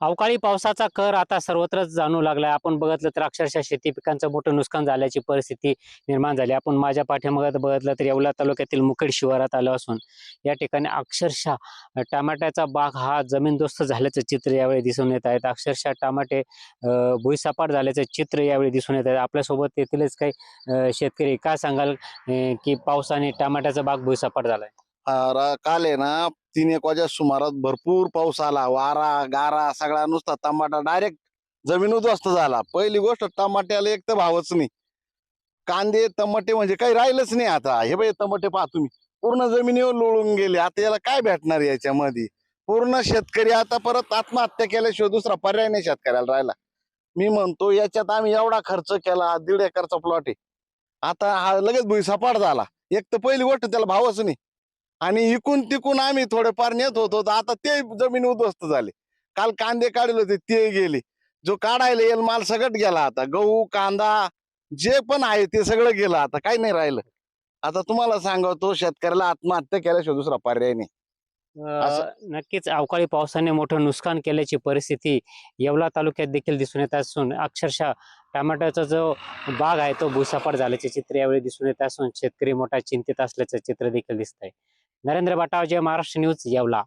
अवकाळी पावसाचा कहर आता सर्वत्रच जाणवू लागलाय. आपण बघितलं तर अक्षरशः शेती पिकांचं मोठं नुकसान झाल्याची परिस्थिती निर्माण झाली. आपण माझ्या पाठीमागे बघितलं तर येवला तालुक्यातील मुखेड शिवारात आलो असून या ठिकाणी अक्षरशः टमाट्याचा बाग हा जमीनदोस्त झाल्याचं चित्र यावेळी दिसून येत आहे. अक्षरशः टमाटे भुईसपाट झाल्याचं चित्र यावेळी दिसून येत आहे. आपल्यासोबत तेथीलच काही शेतकरी काय सांगाल की पावसाने टमाट्याचा बाग भुईसपाट झालाय? काल आहे ना 3-1 वाजल्या सुमारास भरपूर पाऊस आला. वारा गारा सगळा नुसता टमाटा डायरेक्ट जमीन उद्ध्वस्त झाला. पहिली गोष्ट टमाट्याला एक तर भावच नाही. कांदे टमाटे म्हणजे काही राहिलंच नाही आता. हे बाई टमाटे पहा तुम्ही पूर्ण जमिनीवर लोळून गेले. आता याला काय भेटणार याच्यामध्ये? पूर्ण शेतकरी आता परत आत्महत्या केल्याशिवाय दुसरा पर्याय नाही शेतकऱ्याला राहिला. मी म्हणतो याच्यात आम्ही एवढा खर्च केला, 1.5 एकरचा प्लॉट आहे. आता हा लगेच भुईसपाट झाला. एक तर पहिली गोष्ट त्याला भावच नाही. आणि इकून तिकून आम्ही थोडेफार नेत होतो तर आता ते जमीन उद्ध्वस्त झाले. काल कांदे काढले होते ते गेले. जो काढायला येईल माल सगळं गेला. आता गहू कांदा जे पण आहे ते सगळं गेलं. आता काही नाही राहिलं. आता तुम्हाला सांगतो शेतकऱ्याला आत्महत्या केल्याशिवाय दुसरा पर्याय नाही. असं नक्कीच अवकाळी पावसाने मोठं नुकसान केल्याची परिस्थिती येवला तालुक्यात देखील दिसून येत असून अक्षरशः टमाट्याचा जो बाग आहे तो भुईसपाट झाल्याचे चित्र यावेळी दिसून येत असून शेतकरी मोठा चिंतित असल्याचं चित्र देखील दिसत आहे. नरेंद्र बाटावजे, महाराष्ट्र न्यूज, येवला.